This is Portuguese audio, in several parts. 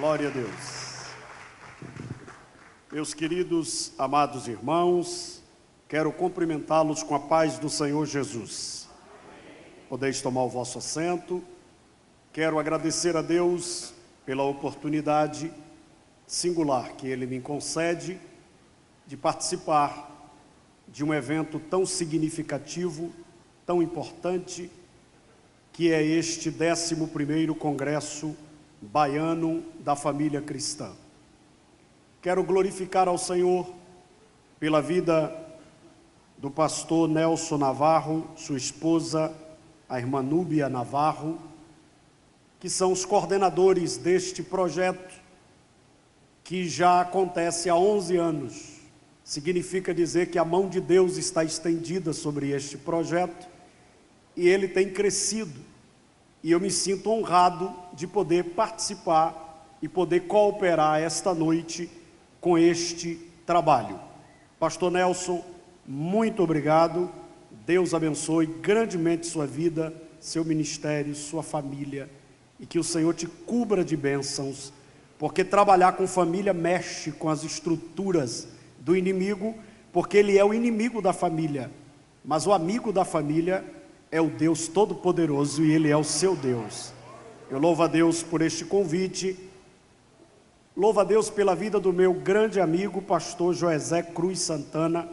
Glória a Deus. Meus queridos, amados irmãos, quero cumprimentá-los com a paz do Senhor Jesus. Podeis tomar o vosso assento. Quero agradecer a Deus pela oportunidade singular que Ele me concede de participar de um evento tão significativo, tão importante, que é este 11º Congresso Baiano da Família Cristã. Quero glorificar ao Senhor pela vida do pastor Nelson Navarro, sua esposa, a irmã Núbia Navarro, que são os coordenadores deste projeto, que já acontece há 11 anos. Significa dizer que a mão de Deus está estendida sobre este projeto e ele tem crescido. E eu me sinto honrado de poder participar e poder cooperar esta noite com este trabalho. Pastor Nelson, muito obrigado. Deus abençoe grandemente sua vida, seu ministério, sua família, e que o Senhor te cubra de bênçãos, porque trabalhar com família mexe com as estruturas do inimigo, porque ele é o inimigo da família, mas o amigo da família é o Deus Todo-Poderoso e Ele é o seu Deus. Eu louvo a Deus por este convite, louvo a Deus pela vida do meu grande amigo, pastor Joesé Cruz Santana.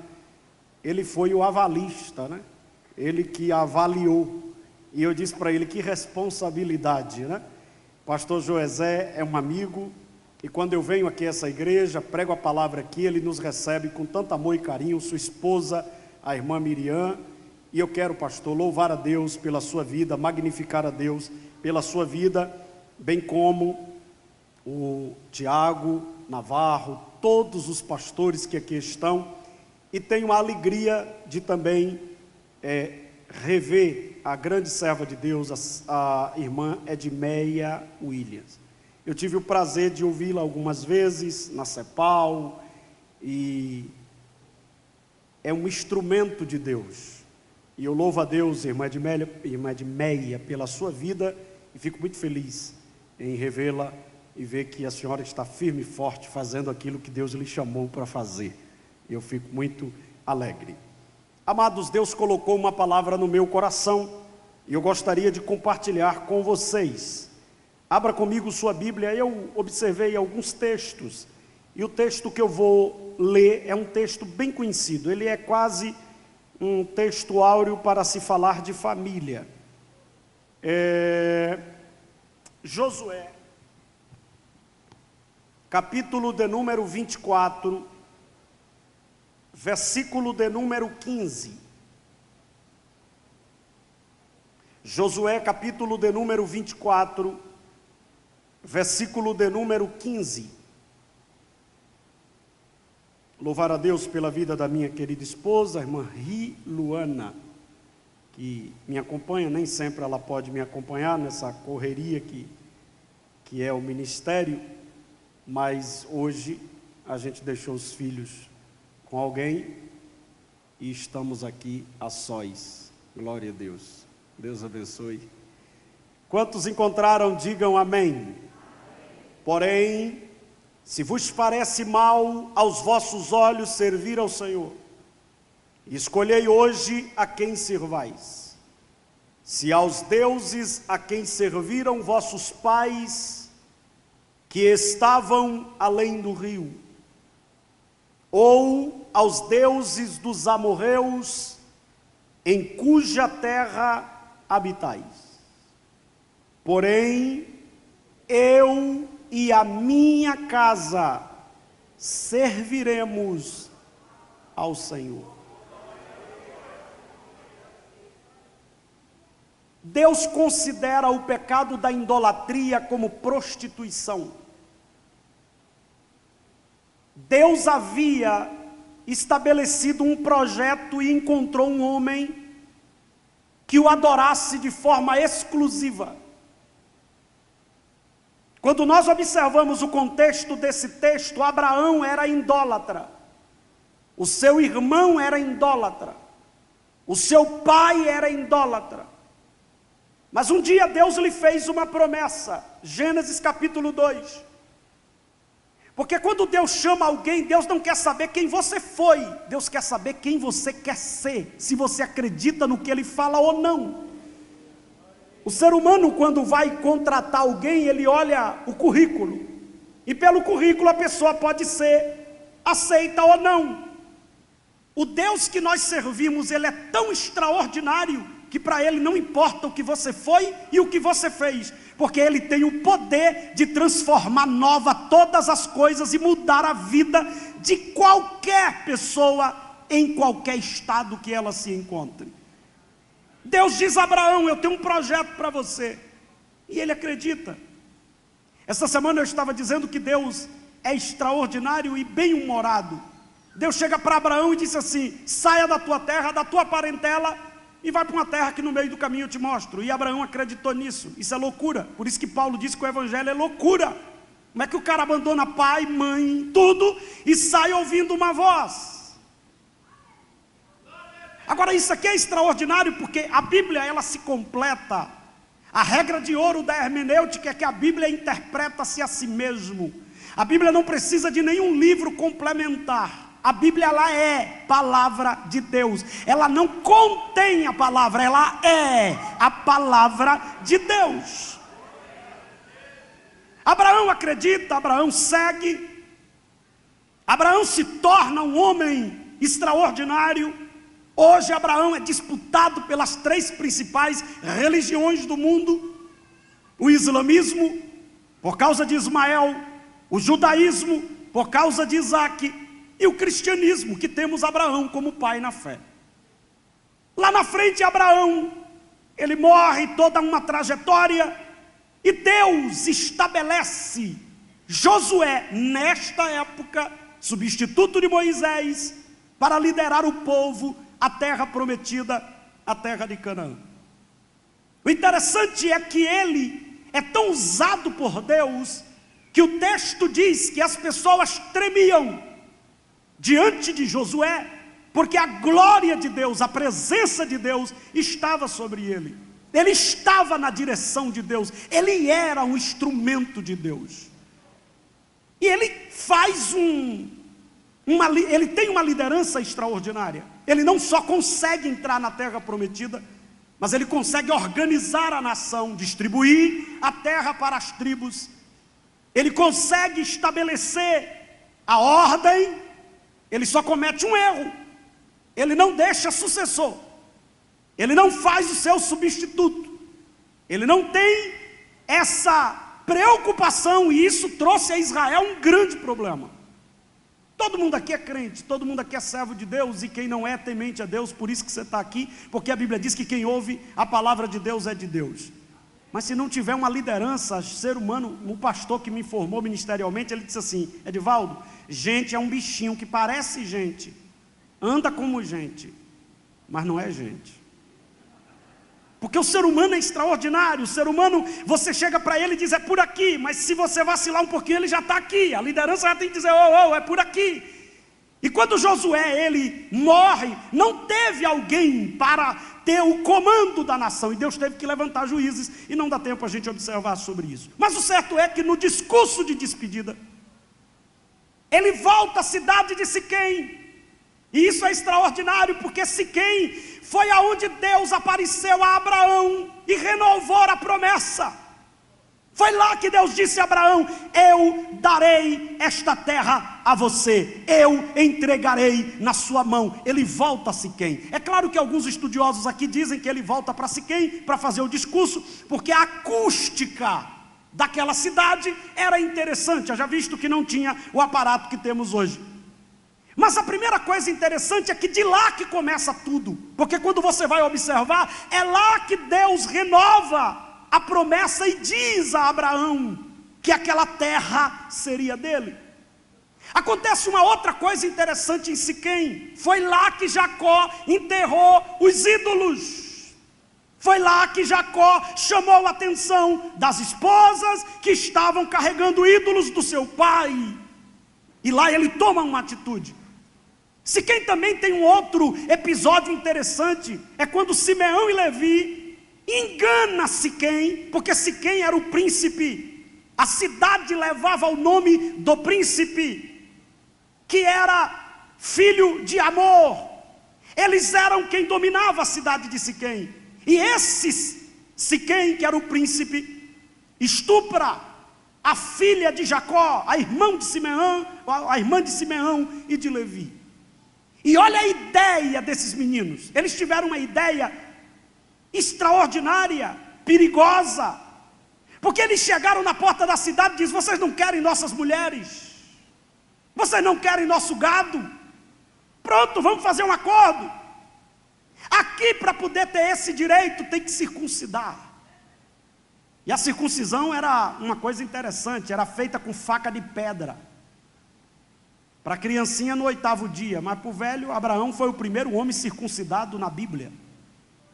Ele foi o avalista, né? Ele que avaliou, e eu disse para ele, que responsabilidade, né? Pastor Joesé é um amigo, e quando eu venho aqui a essa igreja, prego a palavra aqui, ele nos recebe com tanto amor e carinho, sua esposa, a irmã Miriam. E eu quero, pastor, louvar a Deus pela sua vida, magnificar a Deus pela sua vida, bem como o Tiago Navarro, todos os pastores que aqui estão, e tenho a alegria de também rever a grande serva de Deus, a irmã Edmeia Williams. Eu tive o prazer de ouvi-la algumas vezes na CEPAL, e é um instrumento de Deus. E eu louvo a Deus, irmã Edmeia, pela sua vida, e fico muito feliz em revê-la e ver que a senhora está firme e forte, fazendo aquilo que Deus lhe chamou para fazer. Eu fico muito alegre. Amados, Deus colocou uma palavra no meu coração, e eu gostaria de compartilhar com vocês. Abra comigo sua Bíblia. Eu observei alguns textos, e o texto que eu vou ler é um texto bem conhecido. Ele é quase um texto áureo para se falar de família. Josué, capítulo de número 24, versículo de número 15. Josué, capítulo de número 24, versículo de número 15. Louvar a Deus pela vida da minha querida esposa, a irmã Luana, que me acompanha. Nem sempre ela pode me acompanhar nessa correria que é o ministério, mas hoje a gente deixou os filhos com alguém e estamos aqui a sós. Glória a Deus. Deus abençoe. Quantos encontraram, digam amém. Porém, se vos parece mal aos vossos olhos servir ao Senhor, escolhei hoje a quem servais. Se aos deuses a quem serviram vossos pais, que estavam além do rio, ou aos deuses dos amorreus, em cuja terra habitais. Porém, eu e a minha casa serviremos ao Senhor. Deus considera o pecado da idolatria como prostituição. Deus havia estabelecido um projeto e encontrou um homem que o adorasse de forma exclusiva. Quando nós observamos o contexto desse texto, Abraão era idólatra, o seu irmão era idólatra, o seu pai era idólatra. Mas um dia Deus lhe fez uma promessa, Gênesis capítulo 2. Porque quando Deus chama alguém, Deus não quer saber quem você foi, Deus quer saber quem você quer ser, se você acredita no que Ele fala ou não. O ser humano, quando vai contratar alguém, ele olha o currículo, e pelo currículo a pessoa pode ser aceita ou não. O Deus que nós servimos, Ele é tão extraordinário, que para Ele não importa o que você foi e o que você fez, porque Ele tem o poder de transformar nova todas as coisas e mudar a vida de qualquer pessoa, em qualquer estado que ela se encontre. Deus diz a Abraão: eu tenho um projeto para você, e ele acredita. Essa semana eu estava dizendo que Deus é extraordinário e bem-humorado. Deus chega para Abraão e disse assim: saia da tua terra, da tua parentela, e vai para uma terra que no meio do caminho eu te mostro. E Abraão acreditou nisso. Isso é loucura. Por isso que Paulo diz que o evangelho é loucura. Como é que o cara abandona pai, mãe, tudo, e sai ouvindo uma voz? Agora, isso aqui é extraordinário, porque a Bíblia, ela se completa. A regra de ouro da hermenêutica é que a Bíblia interpreta-se a si mesmo. A Bíblia não precisa de nenhum livro complementar. A Bíblia, ela é palavra de Deus. Ela não contém a palavra, ela é a palavra de Deus. Abraão acredita, Abraão segue, Abraão se torna um homem extraordinário. Hoje Abraão é disputado pelas 3 principais religiões do mundo: o islamismo, por causa de Ismael; o judaísmo, por causa de Isaac; e o cristianismo, que temos Abraão como pai na fé. Lá na frente, Abraão, ele morre, toda uma trajetória, e Deus estabelece Josué, nesta época, substituto de Moisés, para liderar o povo à terra prometida, a terra de Canaã. O interessante é que ele é tão usado por Deus, que o texto diz que as pessoas tremiam diante de Josué, porque a glória de Deus, a presença de Deus estava sobre ele. Ele estava na direção de Deus, ele era um instrumento de Deus. E ele faz ele tem uma liderança extraordinária. Ele não só consegue entrar na terra prometida, mas ele consegue organizar a nação, distribuir a terra para as tribos. Ele consegue estabelecer a ordem. Ele só comete um erro: ele não deixa sucessor, ele não faz o seu substituto, ele não tem essa preocupação, e isso trouxe a Israel um grande problema. Todo mundo aqui é crente, todo mundo aqui é servo de Deus, e quem não é, temente a Deus. Por isso que você está aqui, porque a Bíblia diz que quem ouve a palavra de Deus é de Deus. Mas se não tiver uma liderança, ser humano, um pastor que me formou ministerialmente, ele disse assim: Edivaldo, gente é um bichinho que parece gente, anda como gente, mas não é gente. Porque o ser humano é extraordinário. O ser humano, você chega para ele e diz: é por aqui, mas se você vacilar um pouquinho, ele já está aqui. A liderança já tem que dizer: é por aqui. E quando Josué, ele morre, não teve alguém para ter o comando da nação, e Deus teve que levantar juízes, e não dá tempo a gente observar sobre isso. Mas o certo é que no discurso de despedida, ele volta à cidade de Siquém. E isso é extraordinário, porque Siquém foi aonde Deus apareceu a Abraão e renovou a promessa. Foi lá que Deus disse a Abraão: eu darei esta terra a você, eu entregarei na sua mão. Ele volta a Siquém. É claro que alguns estudiosos aqui dizem que ele volta para Siquém para fazer o discurso, porque a acústica daquela cidade era interessante, já visto que não tinha o aparato que temos hoje. Mas a primeira coisa interessante é que de lá que começa tudo, porque quando você vai observar, é lá que Deus renova a promessa e diz a Abraão que aquela terra seria dele. Acontece uma outra coisa interessante em Siquém: foi lá que Jacó enterrou os ídolos. Foi lá que Jacó chamou a atenção das esposas que estavam carregando ídolos do seu pai, e lá ele toma uma atitude. Siquém também tem um outro episódio interessante, é quando Simeão e Levi engana Siquém, porque Siquém era o príncipe A cidade levava o nome do príncipe, que era filho de Amor. Eles eram quem dominava a cidade de Siquém. E esse Siquém, que era o príncipe, estupra a filha de Jacó, a irmã de Simeão e de Levi. E olha a ideia desses meninos. Eles tiveram uma ideia extraordinária, perigosa, porque eles chegaram na porta da cidade e dizem: vocês não querem nossas mulheres, vocês não querem nosso gado, pronto, vamos fazer um acordo. Aqui, para poder ter esse direito, tem que circuncidar. E a circuncisão era uma coisa interessante, era feita com faca de pedra. Para a criancinha no 8º dia, mas para o velho, Abraão foi o primeiro homem circuncidado na Bíblia.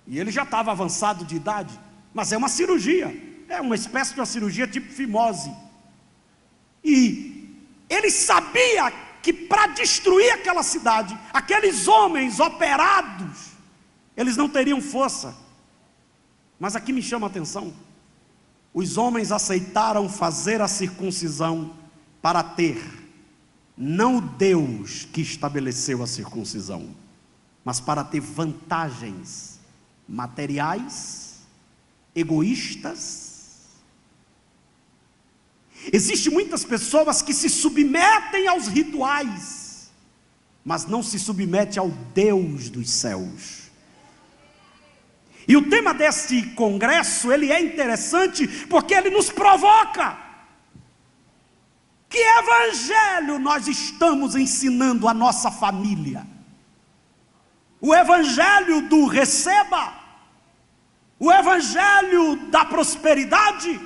E ele já estava avançado de idade, mas é uma cirurgia, é uma espécie de uma cirurgia tipo fimose. E ele sabia que para destruir aquela cidade, aqueles homens operados, eles não teriam força. Mas aqui me chama a atenção: os homens aceitaram fazer a circuncisão para ter, não o Deus que estabeleceu a circuncisão, mas para ter vantagens materiais, egoístas. Existem muitas pessoas que se submetem aos rituais, mas não se submetem ao Deus dos céus. E o tema deste congresso, ele é interessante, porque ele nos provoca. Que evangelho nós estamos ensinando à nossa família? O evangelho do receba? O evangelho da prosperidade?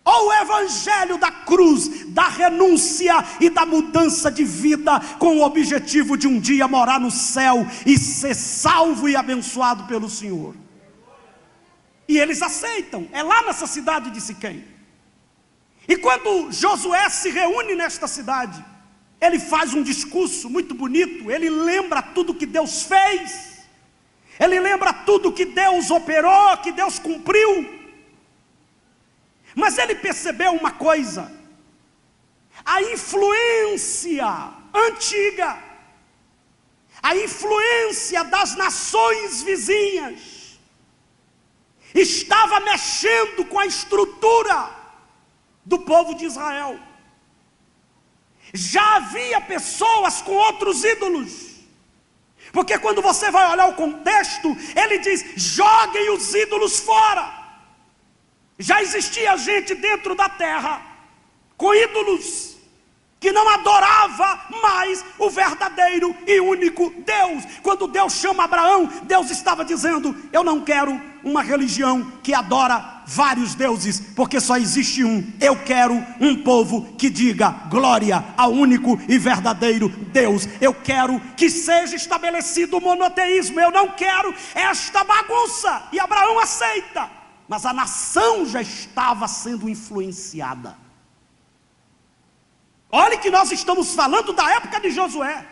Ou o evangelho da cruz, da renúncia e da mudança de vida, com o objetivo de um dia morar no céu e ser salvo e abençoado pelo Senhor? E eles aceitam, é lá nessa cidade de Siquém. E quando Josué se reúne nesta cidade, ele faz um discurso muito bonito. Ele lembra tudo que Deus fez, ele lembra tudo que Deus operou, que Deus cumpriu. Mas ele percebeu uma coisa: a influência antiga, a influência das nações vizinhas, estava mexendo com a estrutura do povo de Israel. Já havia pessoas com outros ídolos, porque quando você vai olhar o contexto, ele diz: joguem os ídolos fora. Já existia gente dentro da terra com ídolos que não adorava mais o verdadeiro e único Deus. Quando Deus chama Abraão, Deus estava dizendo: eu não quero uma religião que adora vários deuses, porque só existe um. Eu quero um povo que diga glória ao único e verdadeiro Deus. Eu quero que seja estabelecido o monoteísmo. Eu não quero esta bagunça. E Abraão aceita. Mas a nação já estava sendo influenciada. Olhe que nós estamos falando da época de Josué.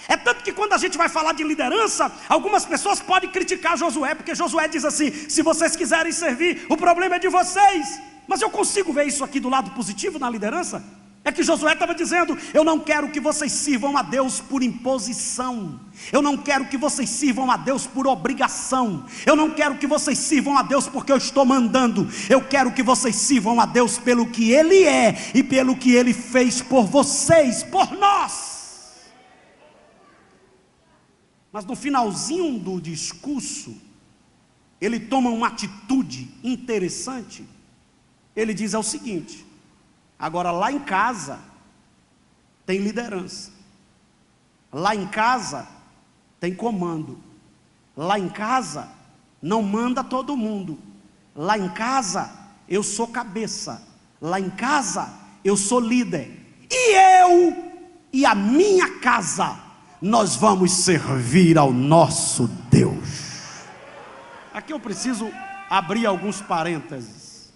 É tanto que quando a gente vai falar de liderança, algumas pessoas podem criticar Josué, porque Josué diz assim: se vocês quiserem servir, o problema é de vocês. Mas eu consigo ver isso aqui do lado positivo na liderança. É que Josué estava dizendo: eu não quero que vocês sirvam a Deus por imposição, eu não quero que vocês sirvam a Deus por obrigação, eu não quero que vocês sirvam a Deus porque eu estou mandando. Eu quero que vocês sirvam a Deus pelo que Ele é e pelo que Ele fez por vocês, por nós. Mas no finalzinho do discurso, ele toma uma atitude interessante. Ele diz o seguinte: agora lá em casa tem liderança, lá em casa tem comando, lá em casa não manda todo mundo, lá em casa eu sou cabeça, lá em casa eu sou líder, e eu e a minha casa, nós vamos servir ao nosso Deus. Aqui eu preciso abrir alguns parênteses.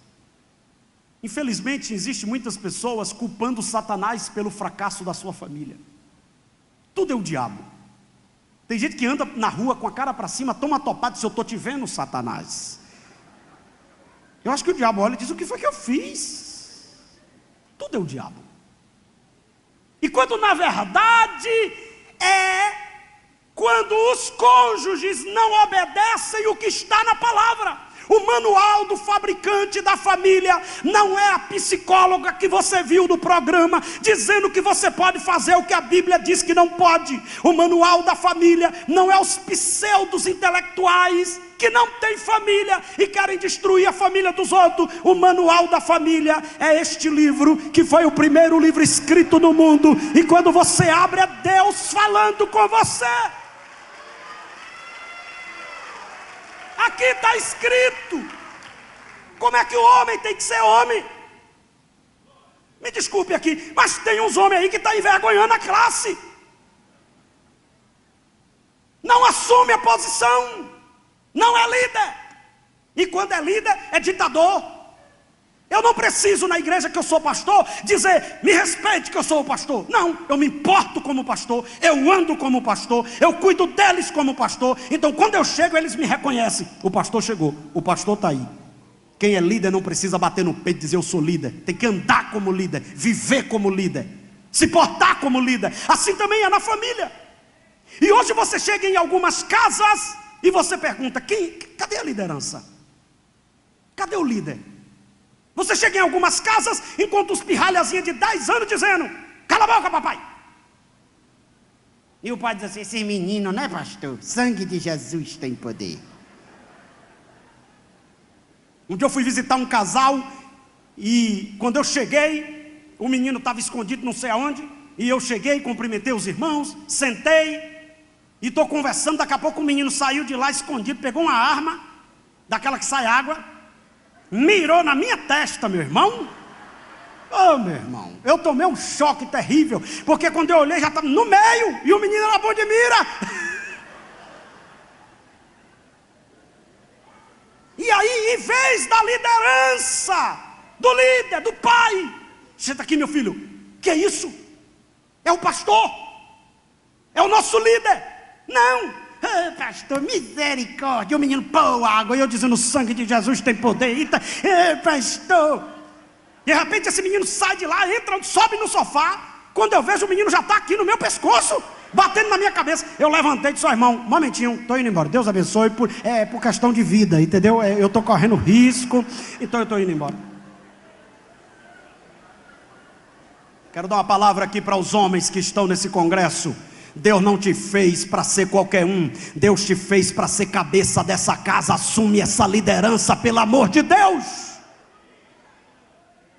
Infelizmente, existem muitas pessoas culpando Satanás pelo fracasso da sua família. Tudo é o diabo. Tem gente que anda na rua com a cara para cima, toma topada e diz: eu estou te vendo, Satanás. Eu acho que o diabo olha e diz: o que foi que eu fiz? Tudo é o diabo. E quando na verdade quando os cônjuges não obedecem o que está na palavra. O manual do fabricante da família não é a psicóloga que você viu no programa dizendo que você pode fazer o que a Bíblia diz que não pode. O manual da família não é os pseudos intelectuais que não têm família e querem destruir a família dos outros. O manual da família é este livro, que foi o primeiro livro escrito no mundo, e quando você abre é Deus falando com você. Aqui está escrito como é que o homem tem que ser homem. Me desculpe aqui, mas tem uns homens aí que estão envergonhando a classe. Não assume a posição, não é líder. E quando é líder, é ditador. Eu não preciso na igreja que eu sou pastor dizer: me respeite que eu sou o pastor. Não, eu me importo como pastor, eu ando como pastor, eu cuido deles como pastor. Então quando eu chego eles me reconhecem: o pastor chegou, o pastor está aí. Quem é líder não precisa bater no peito e dizer: eu sou líder. Tem que andar como líder, viver como líder, se portar como líder. Assim também é na família. E hoje você chega em algumas casas e você pergunta: cadê a liderança? Cadê o líder? Você chega em algumas casas, encontra os pirralhazinhos de 10 anos dizendo: cala a boca, papai. E o pai diz assim: esse menino, né, pastor? Sangue de Jesus tem poder. Um dia eu fui visitar um casal, e quando eu cheguei, o menino estava escondido não sei aonde, e eu cheguei, cumprimentei os irmãos, sentei, e estou conversando. Daqui a pouco o menino saiu de lá escondido, pegou uma arma, daquela que sai água, mirou na minha testa, meu irmão. Oh, meu irmão, eu tomei um choque terrível, porque quando eu olhei já estava no meio, e o menino era bom de mira. E aí, em vez da liderança, do líder, do pai: senta aqui, meu filho, que é isso? É o pastor, é o nosso líder. Não. Pastor, misericórdia. O menino pô água, e eu dizendo: o sangue de Jesus tem poder. Eita, pastor. De repente esse menino sai de lá, entra, sobe no sofá. Quando eu vejo, o menino já está aqui no meu pescoço, batendo na minha cabeça. Eu levantei e disse: ó, irmão, um momentinho, estou indo embora. Deus abençoe, por questão de vida, entendeu? Eu estou correndo risco, então eu estou indo embora. Quero dar uma palavra aqui para os homens que estão nesse congresso. Deus não te fez para ser qualquer um. Deus te fez para ser cabeça dessa casa. Assume essa liderança, pelo amor de Deus.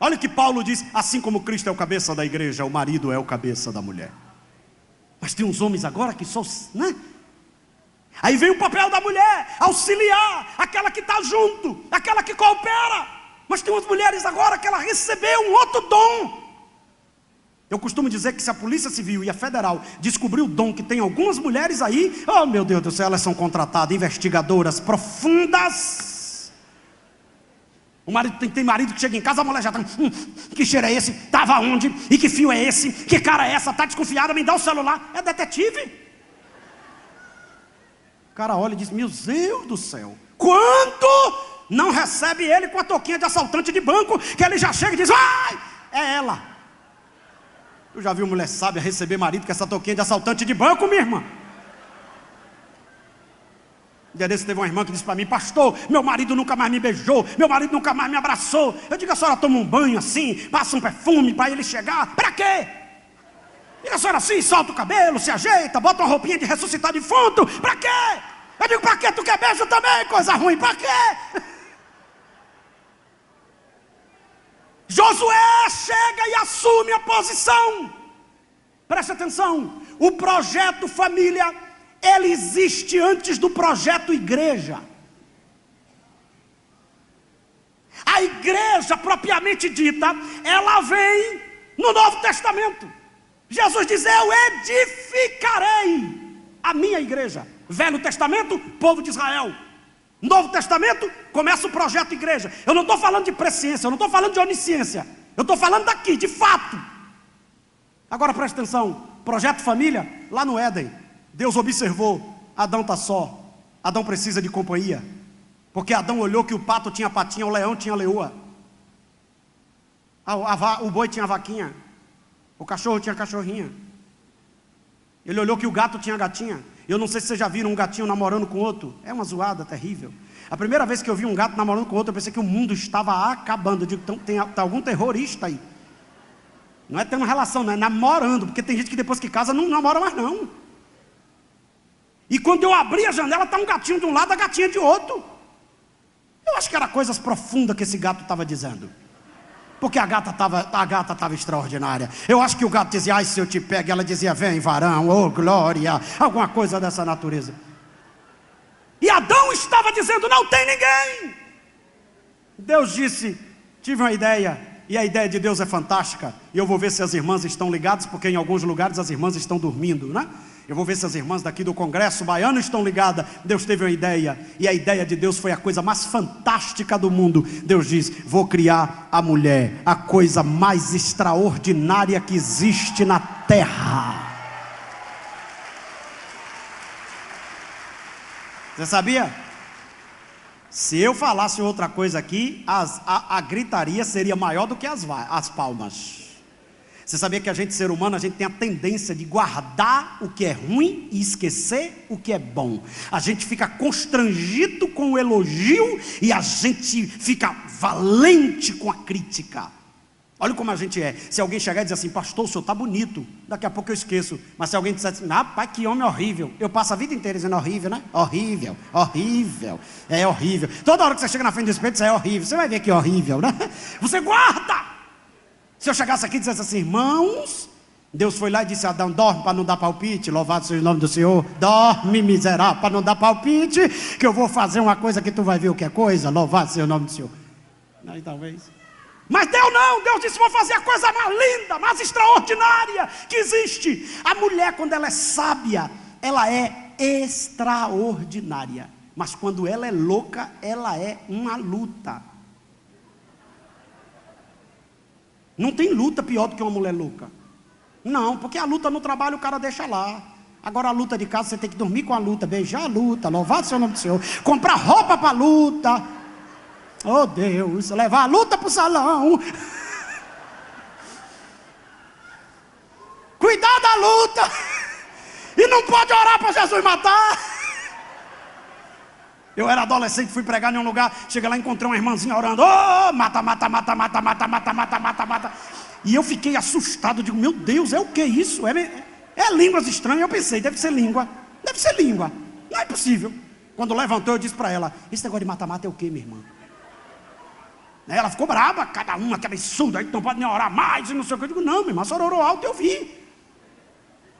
Olha o que Paulo diz: assim como Cristo é o cabeça da igreja, o marido é o cabeça da mulher. Mas tem uns homens agora que só, né? Aí vem o papel da mulher, auxiliar, aquela que está junto, aquela que coopera. Mas tem umas mulheres agora que ela recebeu um outro dom. Eu costumo dizer que se a Polícia Civil e a Federal descobrir o dom que tem algumas mulheres aí, oh meu Deus do céu, elas são contratadas, investigadoras profundas. O marido tem marido que chega em casa, a mulher já está: que cheiro é esse? Estava onde? E que fio é esse? Que cara é essa? Está desconfiada? Me dá o celular. É detetive. O cara olha e diz: meu Deus do céu. Quando não recebe ele com a touquinha de assaltante de banco, que ele já chega e diz: ai, é ela. Tu já viu mulher sábia receber marido com essa touquinha de assaltante de banco, minha irmã? Um dia desse teve uma irmã que disse para mim: pastor, meu marido nunca mais me beijou, meu marido nunca mais me abraçou. Eu digo: a senhora toma um banho assim, passa um perfume para ele chegar, para quê? Diga a senhora assim, solta o cabelo, se ajeita, bota uma roupinha de ressuscitar defunto, para quê? Eu digo: para quê? Tu quer beijo também, coisa ruim, para quê? Josué chega e assume a posição. Preste atenção: o projeto família, ele existe antes do projeto igreja. A igreja propriamente dita, ela vem no Novo Testamento. Jesus diz: eu edificarei a minha igreja. Velho Testamento, povo de Israel. Novo Testamento, começa o projeto igreja. Eu não estou falando de presciência, eu não estou falando de onisciência, eu estou falando daqui, de fato. Agora preste atenção: projeto família, lá no Éden, Deus observou: Adão está só, Adão precisa de companhia. Porque Adão olhou que o pato tinha patinha, o leão tinha leoa. O boi tinha vaquinha. O cachorro tinha cachorrinha. Ele olhou que o gato tinha gatinha. Eu não sei se vocês já viram um gatinho namorando com outro. É uma zoada terrível. A primeira vez que eu vi um gato namorando com outro, eu pensei que o mundo estava acabando. Eu digo, tem algum terrorista aí. Não é ter uma relação, não é namorando. Porque tem gente que depois que casa não namora mais não. E quando eu abri a janela, está um gatinho de um lado, a gatinha de outro. Eu acho que era coisas profundas que esse gato estava dizendo. Porque a gata estava extraordinária. Eu acho que o gato dizia, ai, se eu te pego, ela dizia, vem varão, oh glória, alguma coisa dessa natureza. E Adão estava dizendo, não tem ninguém. Deus disse, tive uma ideia, e a ideia de Deus é fantástica. E eu vou ver se as irmãs estão ligadas, porque em alguns lugares as irmãs estão dormindo, né? Eu vou ver se as irmãs daqui do Congresso Baiano estão ligadas. Deus teve uma ideia, e a ideia de Deus foi a coisa mais fantástica do mundo. Deus diz, vou criar a mulher, a coisa mais extraordinária que existe na terra. Você sabia? Se eu falasse outra coisa aqui, a gritaria seria maior do que as palmas. Você sabia que a gente, ser humano, a gente tem a tendência de guardar o que é ruim e esquecer o que é bom. A gente fica constrangido com o elogio e a gente fica valente com a crítica. Olha como a gente é. Se alguém chegar e dizer assim, pastor, o senhor está bonito, daqui a pouco eu esqueço. Mas se alguém disser assim, rapaz, que homem horrível, eu passo a vida inteira dizendo horrível, né? Horrível, horrível, é horrível. Toda hora que você chega na frente do espelho, você é horrível, você vai ver que é horrível, né? Você guarda. Se eu chegasse aqui e dissesse assim, irmãos, Deus foi lá e disse a Adão, dorme para não dar palpite, louvado seja o nome do Senhor, dorme miserável para não dar palpite, que eu vou fazer uma coisa que tu vai ver o que é coisa, louvado seja o nome do Senhor. Aí talvez. Mas Deus não, Deus disse, vou fazer a coisa mais linda, mais extraordinária que existe. A mulher, quando ela é sábia, ela é extraordinária, mas quando ela é louca, ela é uma luta. Não tem luta pior do que uma mulher louca. Não, porque a luta no trabalho o cara deixa lá. Agora a luta de casa você tem que dormir com a luta, beijar a luta, louvado seja o nome do Senhor, comprar roupa para a luta. Oh Deus, levar a luta para o salão. Cuidar da luta. E não pode orar para Jesus matar. Eu era adolescente, fui pregar em um lugar, cheguei lá e encontrei uma irmãzinha orando, oh, mata, mata, mata, mata, mata, mata, mata, mata, mata. E eu fiquei assustado, digo, meu Deus, é o que isso? É línguas estranhas. Eu pensei, deve ser língua, não é possível. Quando levantou, eu disse para ela, esse negócio de mata-mata é o que, minha irmã? Ela ficou brava, cada uma, que absurdo, aí não pode nem orar mais, e não sei o que. Eu digo, não, minha irmã, a senhora orou alto, eu vi.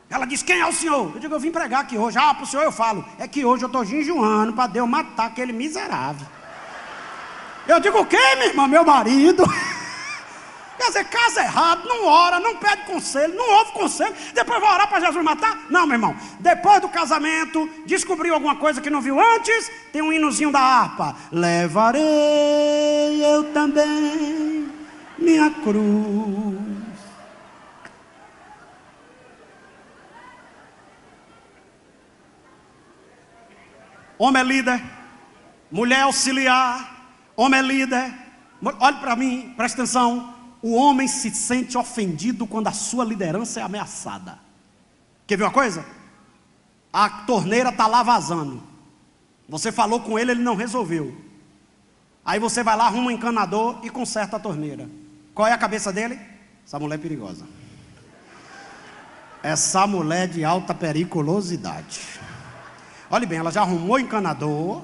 Ela disse, quem é o senhor? Eu digo, eu vim pregar aqui hoje. Ah, para o senhor eu falo, é que hoje eu estou jejuando para Deus matar aquele miserável. Eu digo, o quê, minha irmã? Meu marido. Quer dizer, casa errado, não ora, não pede conselho, não ouve conselho, depois vai orar para Jesus matar? Não, meu irmão, depois do casamento, descobriu alguma coisa que não viu antes, tem um hinozinho da harpa. Levarei eu também minha cruz. Homem é líder, mulher é auxiliar, homem é líder. Olhe para mim, presta atenção. O homem se sente ofendido quando a sua liderança é ameaçada. Quer ver uma coisa? A torneira está lá vazando. Você falou com ele, ele não resolveu. Aí você vai lá, arruma um encanador e conserta a torneira. Qual é a cabeça dele? Essa mulher é perigosa. Essa mulher de alta periculosidade. Olhe bem, ela já arrumou o encanador,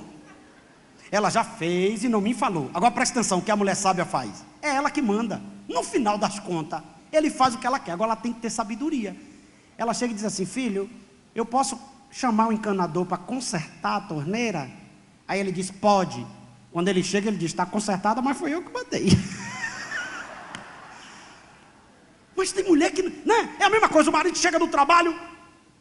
ela já fez e não me falou. Agora presta atenção, o que a mulher sábia faz? É ela que manda. No final das contas, ele faz o que ela quer. Agora ela tem que ter sabedoria. Ela chega e diz assim, filho, eu posso chamar o encanador para consertar a torneira? Aí ele diz, pode. Quando ele chega, ele diz, está consertada, mas foi eu que mandei. Mas tem mulher que, né? É a mesma coisa, o marido chega do trabalho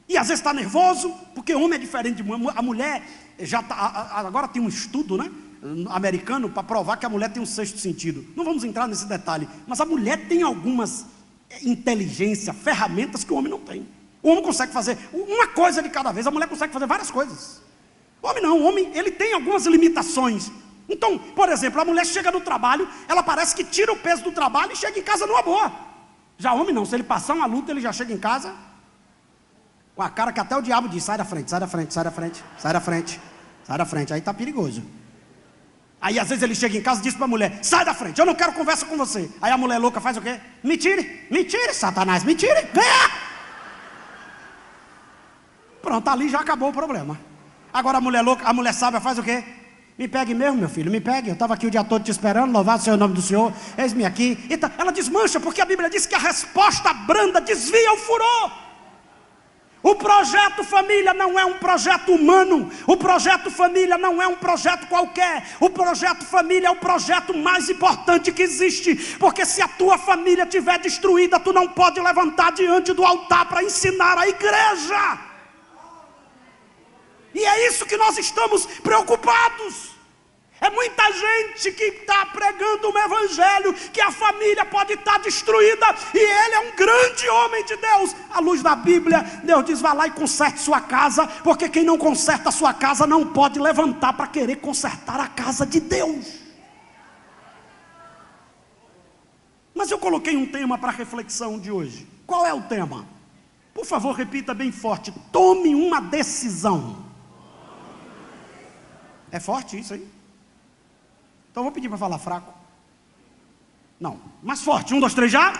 e às vezes está nervoso, porque homem é diferente de mulher. A mulher já tá, agora tem um estudo, né, americano para provar que a mulher tem um sexto sentido. Não vamos entrar nesse detalhe, mas a mulher tem algumas inteligência, ferramentas que o homem não tem. O homem consegue fazer uma coisa de cada vez, a mulher consegue fazer várias coisas. O homem não, o homem ele tem algumas limitações, Então, por exemplo, a mulher chega no trabalho, ela parece que tira o peso do trabalho e chega em casa numa boa. Já homem não, se ele passar uma luta, ele já chega em casa com a cara que até o diabo diz: sai da frente, sai da frente, sai da frente, sai da frente, sai da frente. Aí está perigoso. Aí às vezes ele chega em casa e diz para a mulher: sai da frente, eu não quero conversa com você. Aí a mulher louca faz o quê? Me tire, Satanás, me tire, venha! Pronto, ali já acabou o problema. Agora a mulher louca, a mulher sábia faz o quê? Me pegue mesmo, meu filho, me pegue. Eu estava aqui o dia todo te esperando, louvado seja o nome do Senhor, eis-me aqui. Então, ela desmancha, porque a Bíblia diz que a resposta branda desvia o furor. O projeto família não é um projeto humano. O projeto família não é um projeto qualquer. O projeto família é o projeto mais importante que existe. Porque se a tua família estiver destruída, tu não pode levantar diante do altar para ensinar a igreja. E é isso que nós estamos preocupados. É muita gente que está pregando um evangelho que a família pode estar destruída e ele é um grande homem de Deus. À luz da Bíblia, Deus diz: vá lá e conserte sua casa, porque quem não conserta a sua casa não pode levantar para querer consertar a casa de Deus. Mas eu coloquei um tema para a reflexão de hoje. Qual é o tema? Por favor, repita bem forte: tome uma decisão. É forte isso aí? Então eu vou pedir para falar fraco. Não, mais forte. 1, 2, 3, já?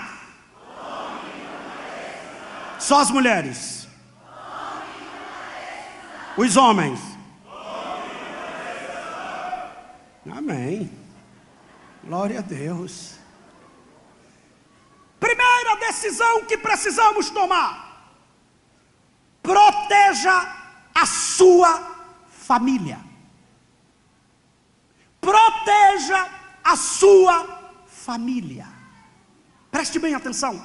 Só as mulheres. Os homens. Amém. Glória a Deus. Primeira decisão que precisamos tomar: proteja a sua família. Proteja a sua família. Preste bem atenção.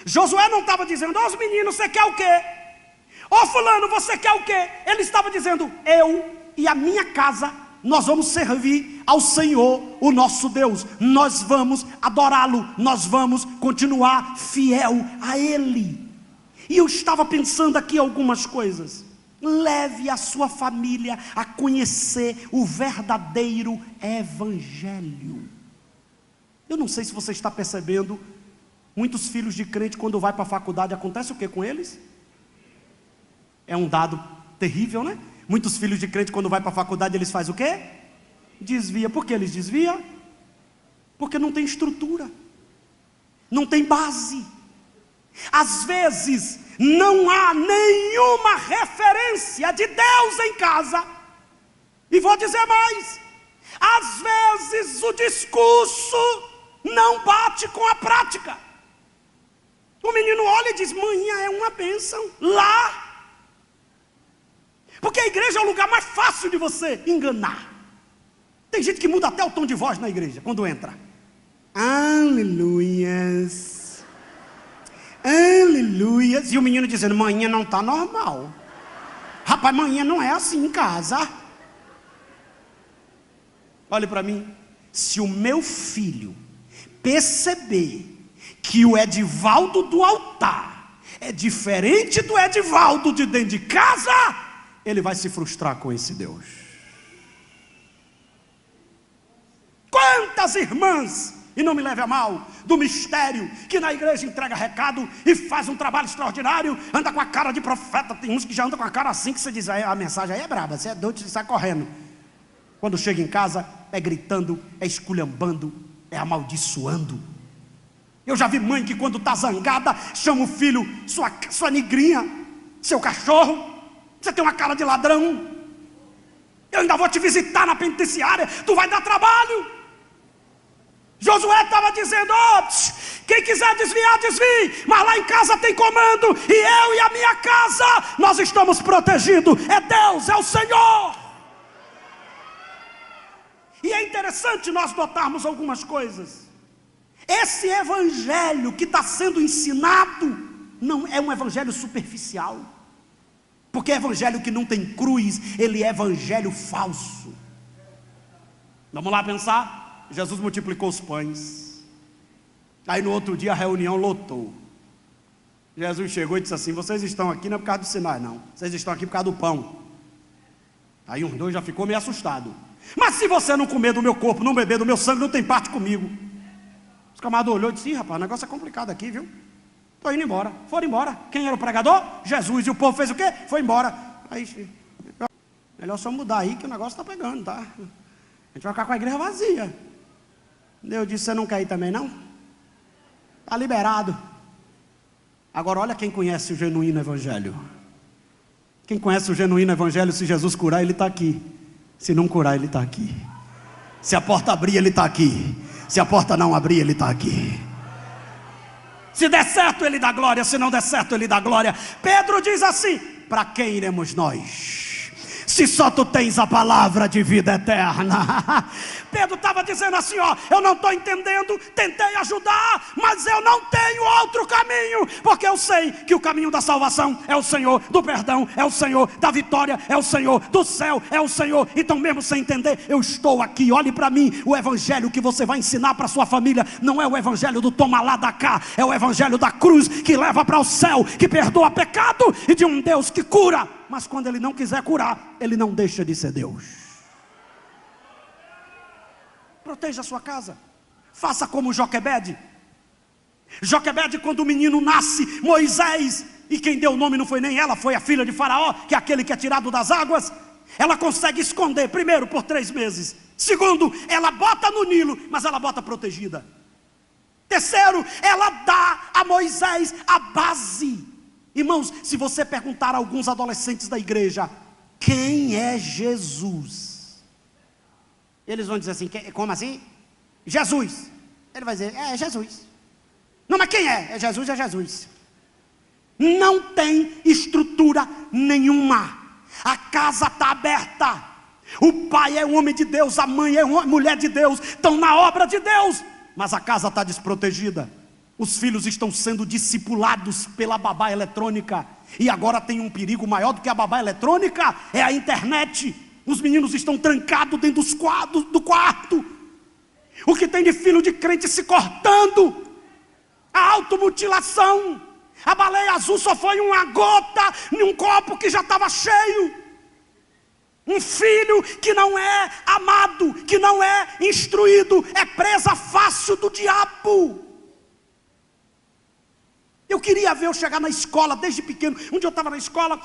Josué não estava dizendo: ó, os meninos, você quer o quê? Ó, fulano, você quer o quê? Ele estava dizendo: eu e a minha casa, nós vamos servir ao Senhor, o nosso Deus. Nós vamos adorá-lo. Nós vamos continuar fiel a Ele. E eu estava pensando aqui algumas coisas. Leve a sua família a conhecer o verdadeiro evangelho. Eu não sei se você está percebendo, muitos filhos de crente, quando vai para a faculdade, acontece o que com eles? É um dado terrível, né? Muitos filhos de crente, quando vai para a faculdade, eles fazem o quê? Desvia. Por que eles desviam? Porque não tem estrutura, não tem base. Às vezes não há nenhuma referência de Deus em casa. E vou dizer mais: às vezes o discurso não bate com a prática. O menino olha e diz: manhã é uma bênção lá. Porque a igreja é o lugar mais fácil de você enganar. Tem gente que muda até o tom de voz na igreja quando entra. Aleluias. Aleluias. E o menino dizendo: manhã não está normal. Rapaz, manhã não é assim em casa. Olhe para mim. Se o meu filho perceber que o Edivaldo do altar é diferente do Edivaldo de dentro de casa, ele vai se frustrar com esse Deus. Quantas irmãs, e não me leve a mal, do mistério, que na igreja entrega recado e faz um trabalho extraordinário, anda com a cara de profeta. Tem uns que já andam com a cara assim, que você diz: a mensagem aí é braba, você é doido, você sai correndo. Quando chega em casa, é gritando, é esculhambando, é amaldiçoando. Eu já vi mãe que quando está zangada, chama o filho: sua negrinha, seu cachorro, você tem uma cara de ladrão, eu ainda vou te visitar na penitenciária, tu vai dar trabalho. Josué estava dizendo: quem quiser desviar, desvie, mas lá em casa tem comando, e eu e a minha casa, nós estamos protegidos. É Deus, é o Senhor. E é interessante nós notarmos algumas coisas. Esse evangelho que está sendo ensinado não é um evangelho superficial, porque evangelho que não tem cruz, ele é evangelho falso. Vamos lá pensar. Jesus multiplicou os pães. Aí no outro dia a reunião lotou. Jesus chegou e disse assim: vocês estão aqui não é por causa dos sinais, não. Vocês estão aqui por causa do pão. Aí uns dois já ficou meio assustado. Mas se você não comer do meu corpo, não beber do meu sangue, não tem parte comigo. Os camaradas olhou e disse: rapaz, o negócio é complicado aqui, viu? Estou indo embora. Foram embora. Quem era o pregador? Jesus. E o povo fez o quê? Foi embora. Aí, melhor só mudar aí que o negócio está pegando, tá? A gente vai ficar com a igreja vazia. Deus disse: você não quer ir também não? Está liberado. Agora olha quem conhece o genuíno evangelho. Quem conhece o genuíno evangelho, se Jesus curar, ele está aqui. Se não curar, ele está aqui. Se a porta abrir, ele está aqui. Se a porta não abrir, ele está aqui. Se der certo, ele dá glória. Se não der certo, ele dá glória. Pedro diz assim: para quem iremos nós, se só tu tens a palavra de vida eterna? Pedro estava dizendo assim, ó: eu não estou entendendo, tentei ajudar, mas eu não tenho outro caminho, porque eu sei que o caminho da salvação é o Senhor, do perdão é o Senhor, da vitória é o Senhor, do céu é o Senhor. Então mesmo sem entender, eu estou aqui. Olhe para mim, o evangelho que você vai ensinar para sua família não é o evangelho do toma lá da cá, é o evangelho da cruz, que leva para o céu, que perdoa pecado, e de um Deus que cura. Mas quando ele não quiser curar, ele não deixa de ser Deus. Proteja a sua casa. Faça como Joquebede. Joquebede, quando o menino nasce, Moisés, e quem deu o nome não foi nem ela, foi a filha de Faraó, que é aquele que é tirado das águas. Ela consegue esconder, primeiro, por 3 meses. Segundo, ela bota no Nilo, mas ela bota protegida. Terceiro, ela dá a Moisés a base. Irmãos, se você perguntar a alguns adolescentes da igreja: quem é Jesus? Eles vão dizer assim: como assim? Jesus. Ele vai dizer: é Jesus. Não, mas quem é? É Jesus, é Jesus. Não tem estrutura nenhuma. A casa está aberta. O pai é um homem de Deus, a mãe é uma mulher de Deus, estão na obra de Deus, mas a casa está desprotegida. Os filhos estão sendo discipulados pela babá eletrônica. E agora tem um perigo maior do que a babá eletrônica: é a internet. Os meninos estão trancados dentro dos quadros do quarto. O que tem de filho de crente se cortando, a automutilação. A baleia azul só foi uma gota em um copo que já estava cheio. Um filho que não é amado, que não é instruído, é presa fácil do diabo. Eu queria ver eu chegar na escola desde pequeno. Um dia eu estava na escola,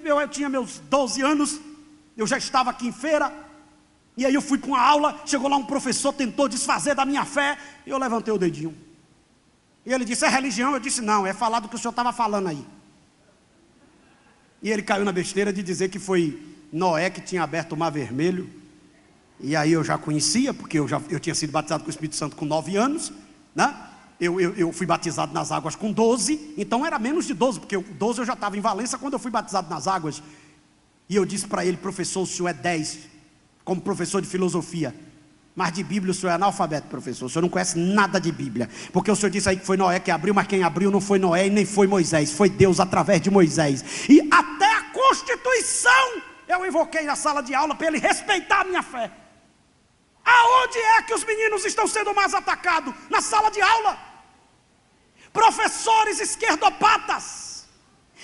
eu tinha meus 12 anos, eu já estava aqui em Feira, e aí eu fui para uma aula, chegou lá um professor, tentou desfazer da minha fé, e eu levantei o dedinho. E ele disse: é religião? Eu disse: não, é falar do que o senhor estava falando aí. E ele caiu na besteira de dizer que foi Noé que tinha aberto o mar vermelho. E aí eu já conhecia, porque eu tinha sido batizado com o Espírito Santo com 9 anos, né? Eu fui batizado nas águas com 12, então era menos de 12, porque 12 eu já estava em Valença quando eu fui batizado nas águas. E eu disse para ele: professor, o senhor é 10, como professor de filosofia, mas de Bíblia o senhor é analfabeto, professor. O senhor não conhece nada de Bíblia, porque o senhor disse aí que foi Noé que abriu, mas quem abriu não foi Noé e nem foi Moisés, foi Deus através de Moisés. E até a Constituição eu invoquei na sala de aula para ele respeitar a minha fé. Aonde é que os meninos estão sendo mais atacados? Na sala de aula. Professores esquerdopatas,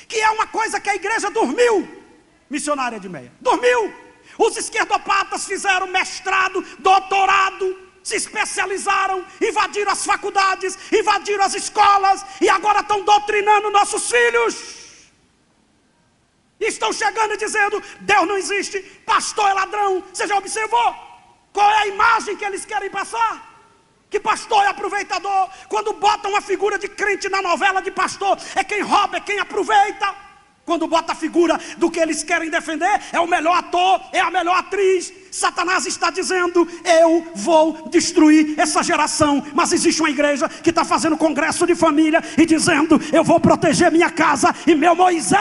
que é uma coisa que a igreja dormiu. Missionária de Meia, dormiu. Os esquerdopatas fizeram mestrado, doutorado, se especializaram, invadiram as faculdades, invadiram as escolas, e agora estão doutrinando nossos filhos. Estão chegando e dizendo: Deus não existe, pastor é ladrão. Você já observou qual é a imagem que eles querem passar? Que pastor é aproveitador. Quando botam uma figura de crente na novela de pastor, é quem rouba, é quem aproveita. Quando bota a figura do que eles querem defender, é o melhor ator, é a melhor atriz. Satanás está dizendo: eu vou destruir essa geração. Mas existe uma igreja que está fazendo congresso de família e dizendo: eu vou proteger minha casa e meu Moisés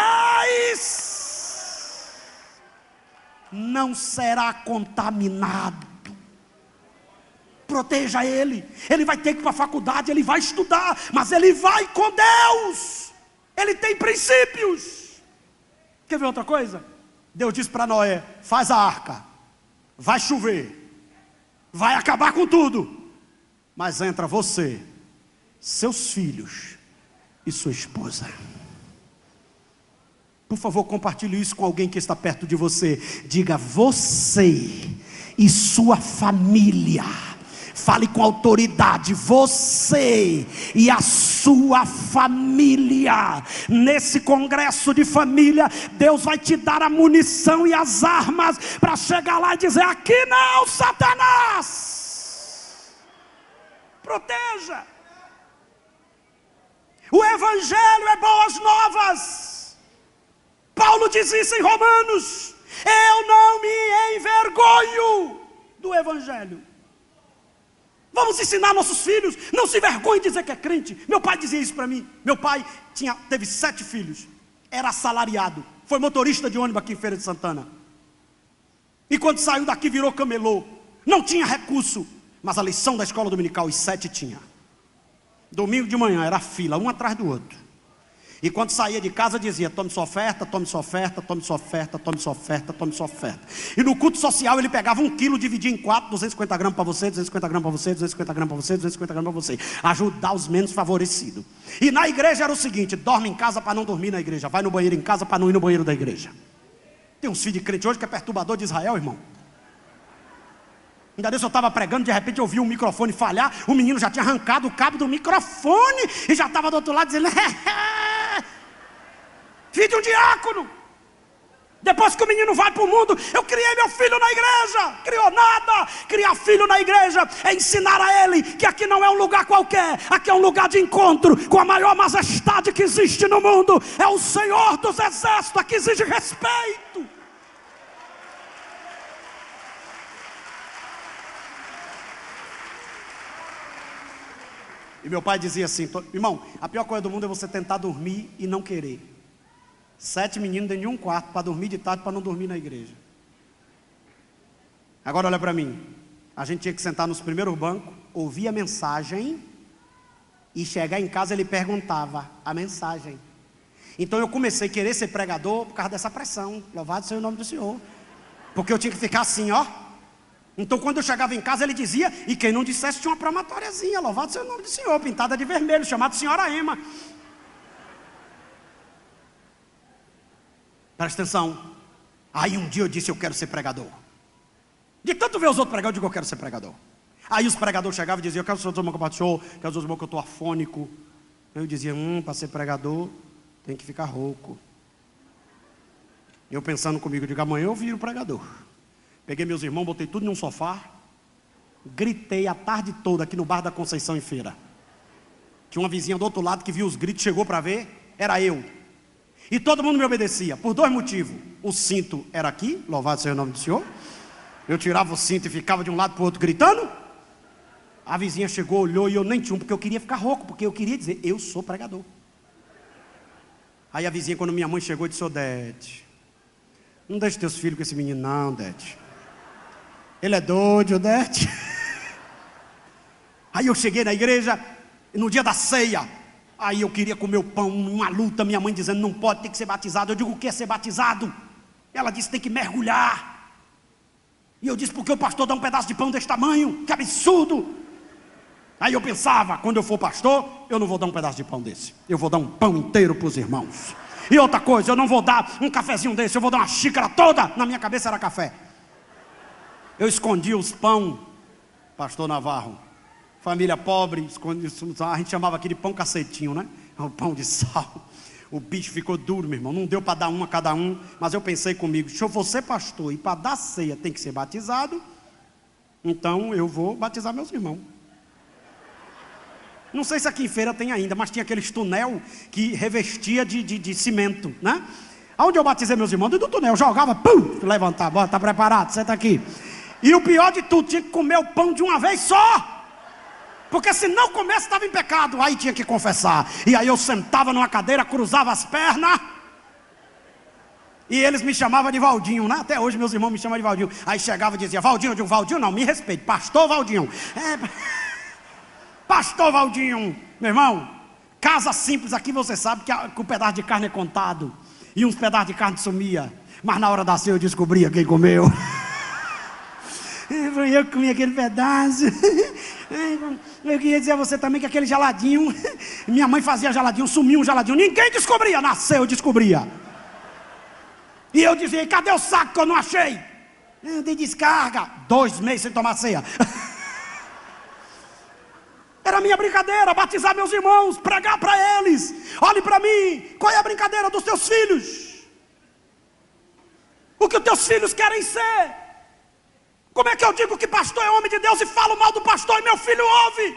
não será contaminado. Proteja ele. Ele vai ter que ir para a faculdade, ele vai estudar, mas ele vai com Deus. Ele tem princípios. Quer ver outra coisa? Deus disse para Noé: faz a arca, vai chover, vai acabar com tudo, mas entra você, seus filhos e sua esposa. Por favor, compartilhe isso com alguém que está perto de você. Diga: você e sua família. Fale com autoridade, você e a sua família. Nesse congresso de família, Deus vai te dar a munição e as armas para chegar lá e dizer: aqui não, Satanás. Proteja. O evangelho é boas novas. Paulo diz isso em Romanos: eu não me envergonho do evangelho. Vamos ensinar nossos filhos, não se vergonhe de dizer que é crente. Meu pai dizia isso para mim. Meu pai teve 7 filhos, era assalariado, foi motorista de ônibus aqui em Feira de Santana. E quando saiu daqui virou camelô. Não tinha recurso, mas a lição da escola dominical, os 7 tinha. Domingo de manhã era fila, um atrás do outro. E quando saía de casa dizia: tome sua oferta, tome sua oferta, tome sua oferta, tome sua oferta, tome sua oferta. E no culto social ele pegava 1 quilo, dividia em 4, 250 gramas para você, 250 gramas para você, 250 gramas para você, 250 gramas para você. Ajudar os menos favorecidos. E na igreja era o seguinte: dorme em casa para não dormir na igreja, vai no banheiro em casa para não ir no banheiro da igreja. Tem uns filhos de crente hoje que é perturbador de Israel, irmão. Ainda desse eu estava pregando, de repente eu ouvi um microfone falhar, o menino já tinha arrancado o cabo do microfone e já estava do outro lado dizendo: filho de um diácono. Depois que o menino vai para o mundo, eu criei meu filho na igreja. Criou nada. Criar filho na igreja é ensinar a ele que aqui não é um lugar qualquer, aqui é um lugar de encontro com a maior majestade que existe no mundo. É o Senhor dos exércitos, aqui exige respeito. E meu pai dizia assim: irmão, a pior coisa do mundo é você tentar dormir e não querer. 7 meninos dentro de um quarto para dormir de tarde, para não dormir na igreja. Agora olha para mim, a gente tinha que sentar nos primeiros bancos, ouvir a mensagem e chegar em casa ele perguntava a mensagem. Então eu comecei a querer ser pregador por causa dessa pressão. Louvado seja o nome do Senhor. Porque eu tinha que ficar assim, ó. Então quando eu chegava em casa ele dizia, e quem não dissesse tinha uma promatóriazinha: louvado seja o nome do Senhor, pintada de vermelho, chamada Senhora Ema. Presta atenção. Aí um dia eu disse: eu quero ser pregador. De tanto ver os outros pregar, eu digo: eu quero ser pregador. Aí os pregadores chegavam e diziam: eu quero ser outro irmão que eu bato show, quero ser outro irmão que eu estou afônico. Eu dizia: para ser pregador tem que ficar rouco. Eu pensando comigo, eu digo: amanhã eu viro pregador. Peguei meus irmãos, botei tudo num sofá, gritei a tarde toda aqui no bar da Conceição em Feira. Tinha uma vizinha do outro lado que viu os gritos, chegou para ver, era eu. E todo mundo me obedecia, por 2 motivos. O cinto era aqui, louvado seja o nome do Senhor. Eu tirava o cinto e ficava de um lado para o outro gritando. A vizinha chegou, olhou e eu nem tinha um, porque eu queria ficar rouco, porque eu queria dizer: eu sou pregador. Aí a vizinha, quando minha mãe chegou, disse: ô Dete, não deixe teus filhos com esse menino não, Dete. Ele é doido, Dete. Aí eu cheguei na igreja, no dia da ceia. Aí eu queria comer o pão, uma luta, minha mãe dizendo: não pode, tem que ser batizado. Eu digo: o que é ser batizado? Ela disse: tem que mergulhar. E eu disse: porque o pastor dá um pedaço de pão desse tamanho? Que absurdo. Aí eu pensava: quando eu for pastor, eu não vou dar um pedaço de pão desse, eu vou dar um pão inteiro para os irmãos. E outra coisa, eu não vou dar um cafezinho desse, eu vou dar uma xícara toda. Na minha cabeça era café. Eu escondi os pão, pastor Navarro. Família pobre, a gente chamava aqui de pão cacetinho, né? O pão de sal. O bicho ficou duro, meu irmão. Não deu para dar um a cada um. Mas eu pensei comigo: se eu for ser pastor e para dar ceia tem que ser batizado, então eu vou batizar meus irmãos. Não sei se aqui em Feira tem ainda, mas tinha aqueles tunel que revestia de cimento, né? Aonde eu batizei meus irmãos? Dentro do túnel, jogava, pum, levantava, bora, tá preparado, senta aqui. E o pior de tudo, tinha que comer o pão de uma vez só. Porque se não comesse, estava em pecado. Aí tinha que confessar. E aí eu sentava numa cadeira, cruzava as pernas. E eles me chamavam de Valdinho, né? Até hoje meus irmãos me chamam de Valdinho. Aí chegava e dizia: Valdinho. Eu digo: Valdinho não, me respeite, pastor Valdinho. Pastor Valdinho. Meu irmão, casa simples aqui você sabe que o pedaço de carne é contado. E uns pedaços de carne sumia. Mas na hora da ceia eu descobria quem comeu. Eu comi aquele pedaço. Eu queria dizer a você também que aquele geladinho, minha mãe fazia geladinho, sumia um geladinho, ninguém descobria, nasceu, eu descobria. E eu dizia: cadê o saco que eu não achei? De descarga. 2 meses sem tomar ceia. Era a minha brincadeira, batizar meus irmãos, pregar para eles. Olhe para mim, qual é a brincadeira dos teus filhos? O que os teus filhos querem ser? Como é que eu digo que pastor é homem de Deus e falo mal do pastor e meu filho ouve?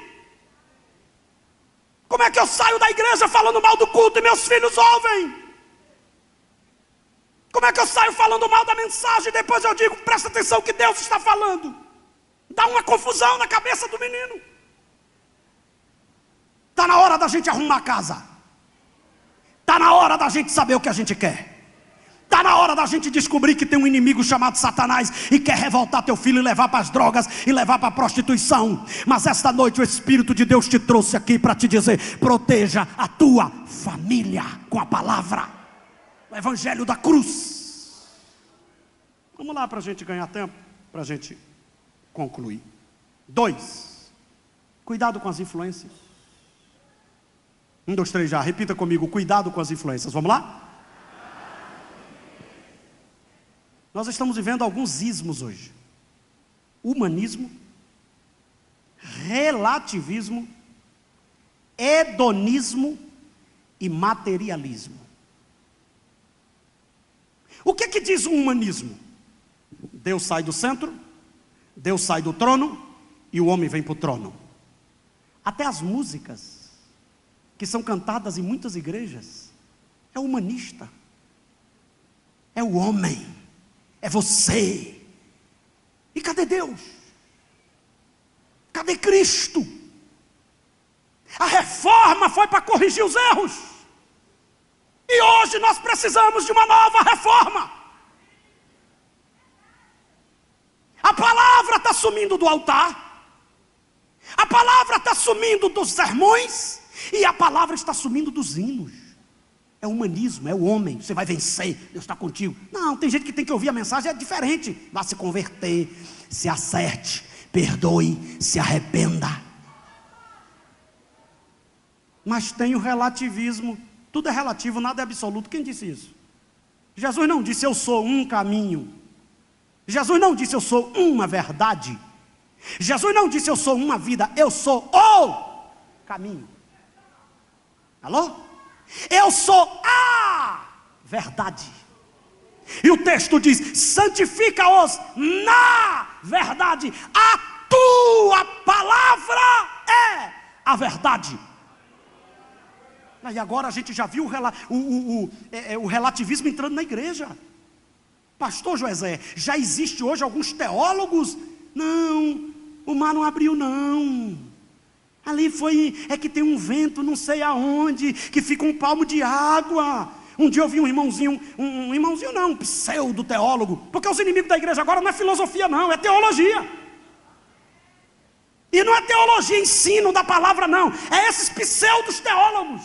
Como é que eu saio da igreja falando mal do culto e meus filhos ouvem? Como é que eu saio falando mal da mensagem e depois eu digo, presta atenção o que Deus está falando? Dá uma confusão na cabeça do menino. Está na hora da gente arrumar a casa. Está na hora da gente saber o que a gente quer. Está na hora da gente descobrir que tem um inimigo chamado Satanás e quer revoltar teu filho e levar para as drogas e levar para a prostituição. Mas esta noite o Espírito de Deus te trouxe aqui para te dizer: proteja a tua família com a palavra, o Evangelho da cruz. Vamos lá para a gente ganhar tempo, para a gente concluir. 2, cuidado com as influências. 1, 2, 3 já, repita comigo: cuidado com as influências. Vamos lá? Nós estamos vivendo alguns ismos hoje: humanismo, relativismo, hedonismo e materialismo. O que diz o humanismo? Deus sai do centro, Deus sai do trono e o homem vem para o trono. Até as músicas que são cantadas em muitas igrejas é humanista, é o homem, é você. E cadê Deus? Cadê Cristo? A reforma foi para corrigir os erros, e hoje nós precisamos de uma nova reforma. A palavra está sumindo do altar, a palavra está sumindo dos sermões, e a palavra está sumindo dos hinos. É o humanismo, é o homem. Você vai vencer, Deus está contigo. Não, tem gente que tem que ouvir a mensagem, é diferente. Vá se converter, se acerte, perdoe, se arrependa. Mas tem o relativismo. Tudo é relativo, nada é absoluto. Quem disse isso? Jesus não disse eu sou um caminho. Jesus não disse eu sou uma verdade. Jesus não disse eu sou uma vida. Eu sou o caminho. Alô? Eu sou a verdade. E o texto diz: santifica-os na verdade. A tua palavra é a verdade. E agora a gente já viu o relativismo entrando na igreja. Pastor Joesé, já existe hoje alguns teólogos? Não, o mar não abriu não. Ali é que tem um vento não sei aonde, que fica um palmo de água. Um dia eu vi um irmãozinho não, um pseudo teólogo, porque os inimigos da igreja agora não é filosofia não, é teologia. E não é teologia, ensino da palavra não, é esses pseudos teólogos.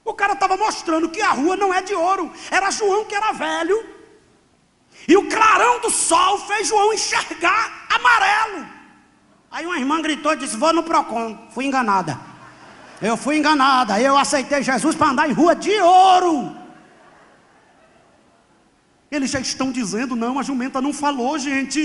O cara estava mostrando que a rua não é de ouro, era João que era velho, e o clarão do sol fez João enxergar amarelo. Aí uma irmã gritou e disse: vou no Procon. Fui enganada. Eu fui enganada. Eu aceitei Jesus para andar em rua de ouro. Eles já estão dizendo: não, a jumenta não falou, gente.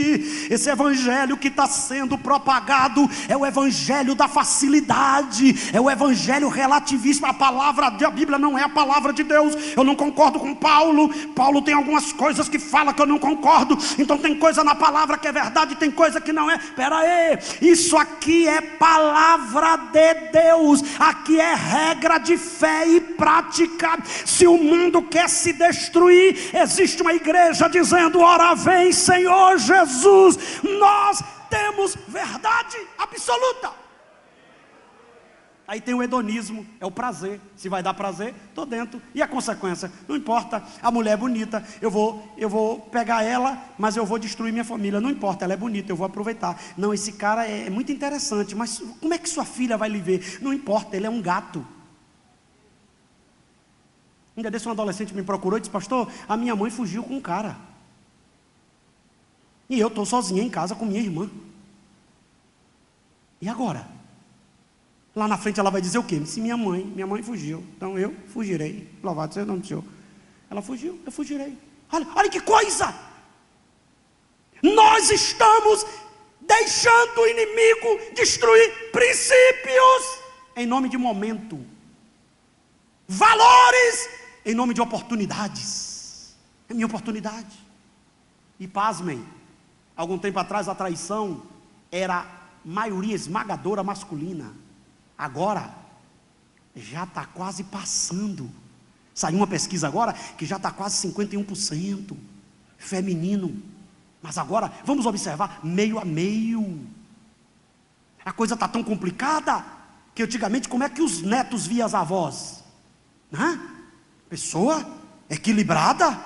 Esse evangelho que está sendo propagado é o evangelho da facilidade, é o evangelho relativista. A palavra da Bíblia não é a palavra de Deus. Eu não concordo com Paulo. Paulo tem algumas coisas que fala que eu não concordo. Então tem coisa na palavra que é verdade, tem coisa que não é. Espera aí, isso aqui é palavra de Deus. Aqui é regra de fé e prática. Se o mundo quer se destruir, existe uma igreja dizendo: ora vem Senhor Jesus, nós temos verdade absoluta. Aí tem o hedonismo, é o prazer. Se vai dar prazer, estou dentro. E a consequência? Não importa, a mulher é bonita, eu vou pegar ela, mas eu vou destruir minha família. Não importa, ela é bonita, eu vou aproveitar. Não, esse cara é muito interessante, mas como é que sua filha vai lhe ver? Não importa, ele é um gato. Um dia desse um adolescente me procurou e disse: pastor, a minha mãe fugiu com um cara, e eu estou sozinha em casa com minha irmã. E agora? Lá na frente ela vai dizer o quê? Se minha mãe fugiu, então eu fugirei. Louvado seja o nome do Senhor. Ela fugiu, eu fugirei. Olha que coisa! nós estamos deixando o inimigo destruir princípios em nome de momento, valores em nome de oportunidades. É minha oportunidade. E pasmem, algum tempo atrás a traição era maioria esmagadora masculina. Agora já está quase passando. Saiu uma pesquisa agora que já está quase 51% feminino. Mas agora, vamos observar, meio a meio. A coisa está tão complicada, que antigamente como é que os netos viam as avós? Pessoa equilibrada.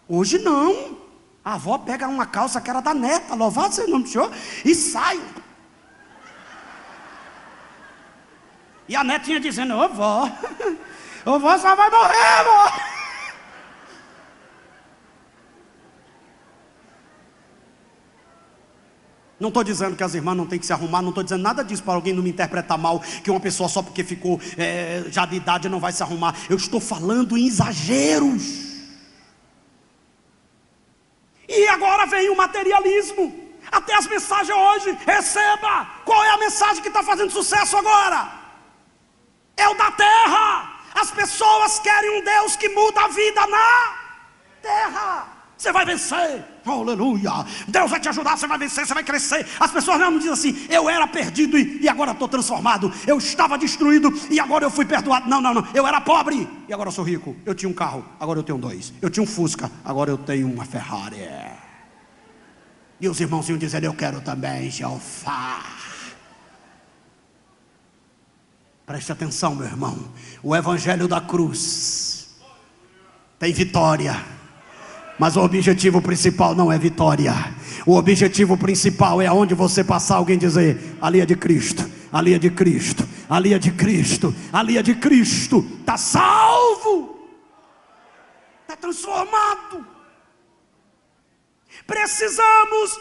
Hoje não. A avó pega uma calça que era da neta, louvado seja o nome do Senhor, e sai. E a netinha dizendo: ô vó, ô vó só vai morrer, vó. Não estou dizendo que as irmãs não têm que se arrumar, não estou dizendo nada disso para alguém não me interpretar mal, que uma pessoa só porque ficou já de idade não vai se arrumar. Eu estou falando em exageros. E agora vem o materialismo. Até as mensagens hoje, receba. Qual é a mensagem que está fazendo sucesso agora? É o da terra. As pessoas querem um Deus que muda a vida na terra. Você vai vencer, aleluia, Deus vai te ajudar, você vai vencer, você vai crescer. As pessoas não dizem assim: eu era perdido e agora estou transformado. Eu estava destruído e agora eu fui perdoado. Não, eu era pobre e agora eu sou rico. Eu tinha um carro, agora eu tenho dois. Eu tinha um Fusca, agora eu tenho uma Ferrari. E os irmãos iam dizer: eu quero também, Jeová. Preste atenção, meu irmão, o evangelho da cruz tem vitória. Mas o objetivo principal não é vitória. O objetivo principal é aonde você passar alguém dizer: ali é de Cristo, ali é de Cristo, ali é de Cristo, ali é de Cristo. Está salvo, está transformado. Precisamos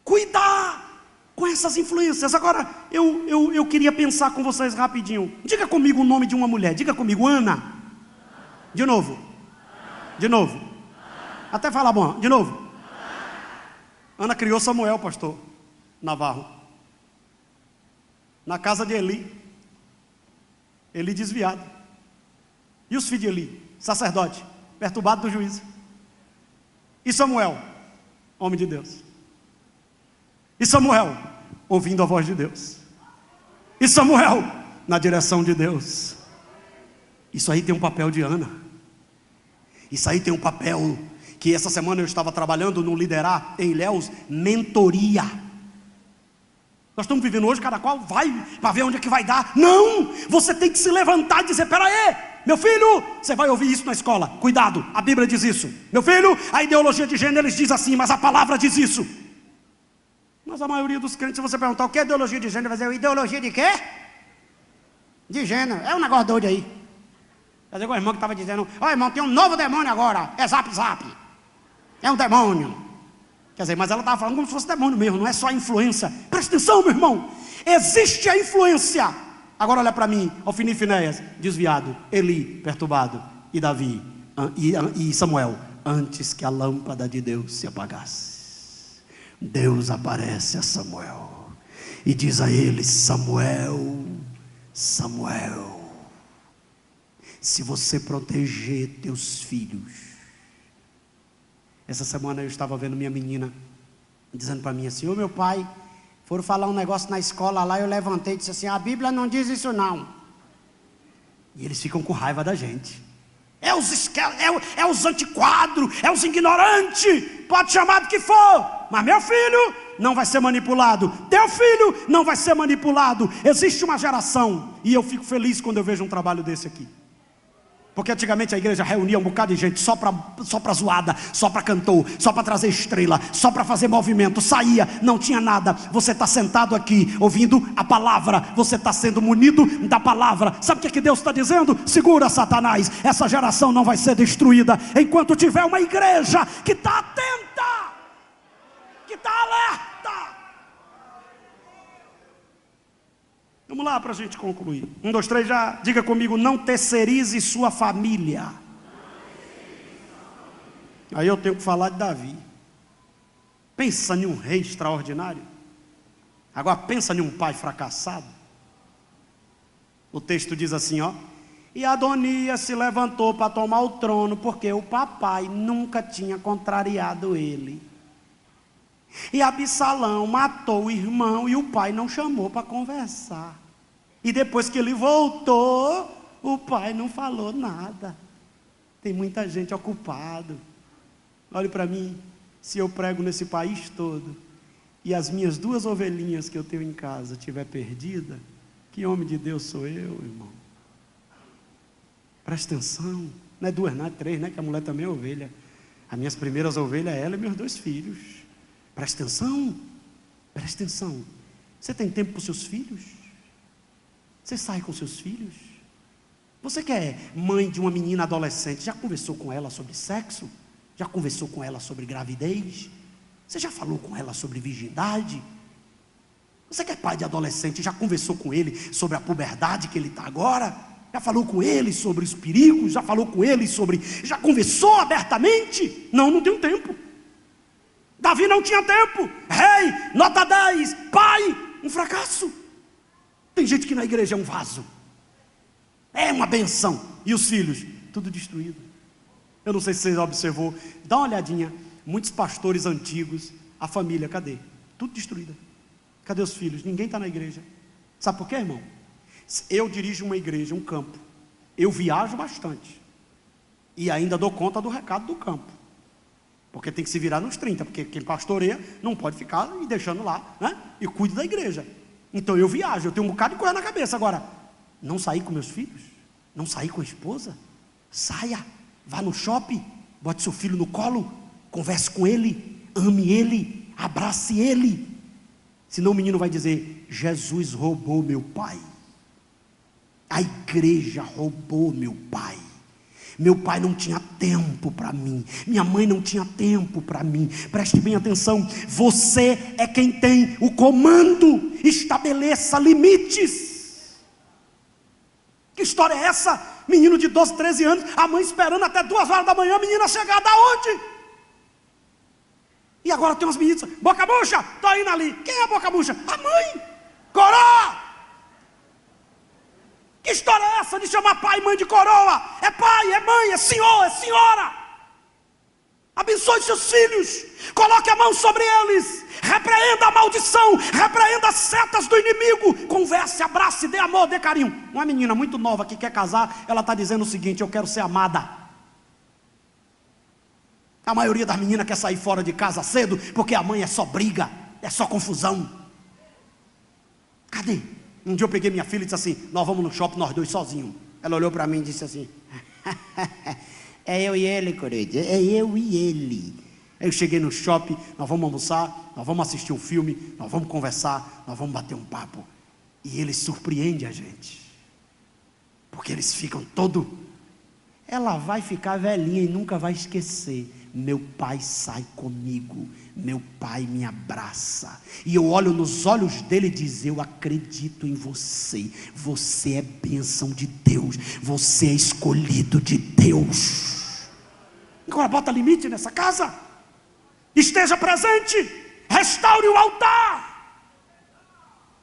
cuidar com essas influências. Agora eu queria pensar com vocês rapidinho. Diga comigo o nome de uma mulher. Diga comigo: Ana. De novo. Até falar bom, de novo. Ana criou Samuel, pastor Navarro, na casa de Eli. Eli desviado. E os filhos de Eli? Sacerdote, perturbado do juízo. E Samuel, homem de Deus. E Samuel, ouvindo a voz de Deus. E Samuel, na direção de Deus. Isso aí tem um papel de Ana. Isso aí tem um papel que essa semana eu estava trabalhando no Liderar em Ilhéus, mentoria. Nós estamos vivendo hoje, cada qual vai para ver onde é que vai dar. Não, você tem que se levantar e dizer: peraí, meu filho, você vai ouvir isso na escola, cuidado, a Bíblia diz isso. Meu filho, a ideologia de gênero eles diz assim, mas a palavra diz isso. Mas a maioria dos crentes, se você perguntar o que é ideologia de gênero, vai dizer: ideologia de quê? De gênero, é um negócio doido aí. Quer dizer, o irmão que estava dizendo: ó irmão, tem um novo demônio agora, é zap. É um demônio. Quer dizer, mas ela estava falando como se fosse demônio mesmo, não é só a influência. Presta atenção, meu irmão, existe a influência. Agora olha para mim: Ofni e Finéias, desviado, Eli, perturbado, e Davi, e Samuel, antes que a lâmpada de Deus se apagasse, Deus aparece a Samuel e diz a ele: Samuel, se você proteger teus filhos. Essa semana eu estava vendo minha menina dizendo para mim assim: ô meu pai, foram falar um negócio na escola lá, eu levantei e disse assim: a Bíblia não diz isso não. E eles ficam com raiva da gente. É os antiquadros, é os ignorantes, pode chamar do que for, mas meu filho não vai ser manipulado, teu filho não vai ser manipulado. Existe uma geração, e eu fico feliz quando eu vejo um trabalho desse aqui. Porque antigamente a igreja reunia um bocado de gente só para zoada, só para cantor, só para trazer estrela, só para fazer movimento. Saía, não tinha nada. Você está sentado aqui ouvindo a palavra, você está sendo munido da palavra. Sabe o que Deus está dizendo? Segura, Satanás, essa geração não vai ser destruída enquanto tiver uma igreja que está atenta, que está alerta. Vamos lá para a gente concluir. 1, 2, 3, já. Diga comigo: não terceirize sua família. Aí eu tenho que falar de Davi. Pensa em um rei extraordinário. Agora pensa em um pai fracassado. O texto diz assim, ó: e Adonias se levantou para tomar o trono, porque o papai nunca tinha contrariado ele. E Absalão matou o irmão e o pai não chamou para conversar. E depois que ele voltou, o pai não falou nada. Tem muita gente ocupada. Olhe para mim, se eu prego nesse país todo e as minhas 2 ovelhinhas que eu tenho em casa estiver perdida, que homem de Deus sou eu, irmão? Presta atenção. Não é 2, não é 3, né? Que a mulher também é ovelha. As minhas primeiras ovelhas é ela e meus 2 filhos. Presta atenção. Presta atenção. Você tem tempo para os seus filhos? Você sai com seus filhos? Você que é mãe de uma menina adolescente, já conversou com ela sobre sexo? Já conversou com ela sobre gravidez? Você já falou com ela sobre virgindade? Você que é pai de adolescente, já conversou com ele sobre a puberdade que ele está agora? Já falou com ele sobre os perigos? Já falou com ele sobre... Já conversou abertamente? Não, não tenho tempo. Davi não tinha tempo. Rei, nota 10. Pai, um fracasso. Tem gente que na igreja é um vaso. É uma benção. E os filhos? Tudo destruído. Eu não sei se você observou. Dá uma olhadinha. Muitos pastores antigos, a família, cadê? Tudo destruída. Cadê os filhos? Ninguém está na igreja. Sabe por quê, irmão? Eu dirijo uma igreja, um campo. Eu viajo bastante. E ainda dou conta do recado do campo. Porque tem que se virar nos 30. Porque quem pastoreia não pode ficar e deixando lá, né? E cuida da igreja. Então eu viajo, eu tenho um bocado de coisa na cabeça. Agora, não sair com meus filhos? Não sair com a esposa? Saia, vá no shopping, bote seu filho no colo, converse com ele, ame ele, abrace ele. Senão o menino vai dizer: Jesus roubou meu pai. A igreja roubou meu pai. Meu pai não tinha tempo para mim. Minha mãe não tinha tempo para mim. Preste bem atenção. Você é quem tem o comando. Estabeleça limites. Que história é essa? Menino de 12, 13 anos, a mãe esperando até 2 horas da manhã, a menina chegar da onde? E agora tem umas meninas: boca murcha, tô indo ali. Quem é a boca murcha? A mãe. Coroa. Que história é essa de chamar pai e mãe de coroa? É pai, é mãe, é senhor, é senhora. Abençoe seus filhos, coloque a mão sobre eles, repreenda a maldição, repreenda as setas do inimigo, converse, abrace, dê amor, dê carinho. Uma menina muito nova que quer casar, ela está dizendo o seguinte: eu quero ser amada. A maioria das meninas quer sair fora de casa cedo, porque a mãe é só briga, é só confusão. Cadê? Um dia eu peguei minha filha e disse assim: nós vamos no shopping, nós 2 sozinhos. Ela olhou para mim e disse assim: é eu e ele, querido, é eu e ele. Aí eu cheguei no shopping, nós vamos almoçar, nós vamos assistir um filme, nós vamos conversar, nós vamos bater um papo. E ele surpreende a gente, porque eles ficam todo... Ela vai ficar velhinha e nunca vai esquecer: meu pai sai comigo, meu pai me abraça, e eu olho nos olhos dele e diz: eu acredito em você, você é bênção de Deus, você é escolhido de Deus. Agora bota limite nessa casa, esteja presente, restaure o altar.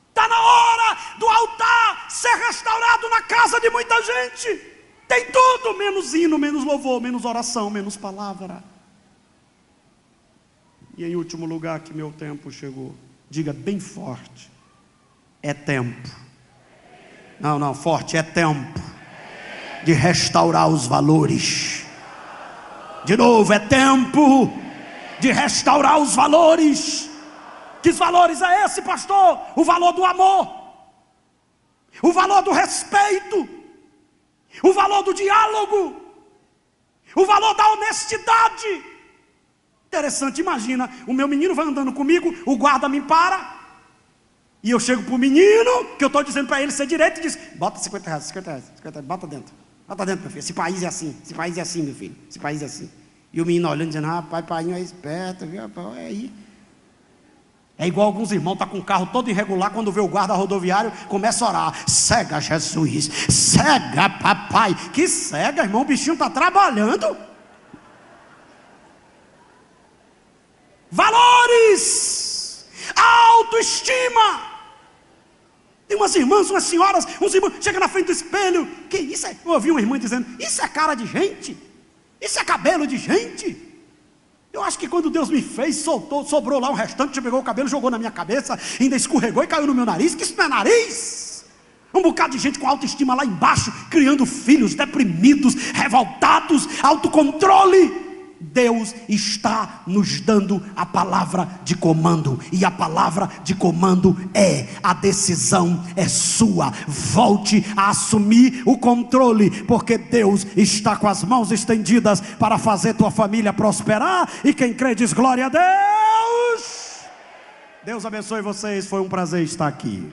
Está na hora do altar ser restaurado na casa de muita gente. Tem tudo, menos hino, menos louvor, menos oração, menos palavra. E em último lugar, que meu tempo chegou, diga bem forte: é tempo. Não, forte: é tempo de restaurar os valores. De novo: é tempo de restaurar os valores. Que valores é esse, pastor? O valor do amor, o valor do respeito, o valor do diálogo, o valor da honestidade. Interessante, imagina, o meu menino vai andando comigo, o guarda me para, e eu chego para o menino, que eu estou dizendo para ele ser direito, e diz: bota 50 reais, 50 reais, 50 reais, bota dentro, meu filho, esse país é assim, meu filho, esse país é assim. E o menino olhando, dizendo: rapaz, pai é esperto, viu, é aí. É igual alguns irmãos, tá com o carro todo irregular, quando vê o guarda rodoviário, começa a orar: cega Jesus, cega papai. Que cega, irmão, o bichinho está trabalhando. Valores! autoestima. Tem umas irmãs, umas senhoras, uns irmãos, chega na frente do espelho, que isso é? Eu ouvi uma irmã dizendo, isso é cara de gente? Isso é cabelo de gente? Eu acho que quando Deus me fez, sobrou lá um restante, pegou o cabelo, jogou na minha cabeça, ainda escorregou e caiu no meu nariz, que isso não é nariz. Um bocado de gente com autoestima lá embaixo, criando filhos deprimidos, revoltados, autocontrole. Deus está nos dando a palavra de comando, e a palavra de comando é: a decisão é sua, volte a assumir o controle, porque Deus está com as mãos estendidas para fazer tua família prosperar, e quem crê diz glória a Deus. Deus abençoe vocês, foi um prazer estar aqui.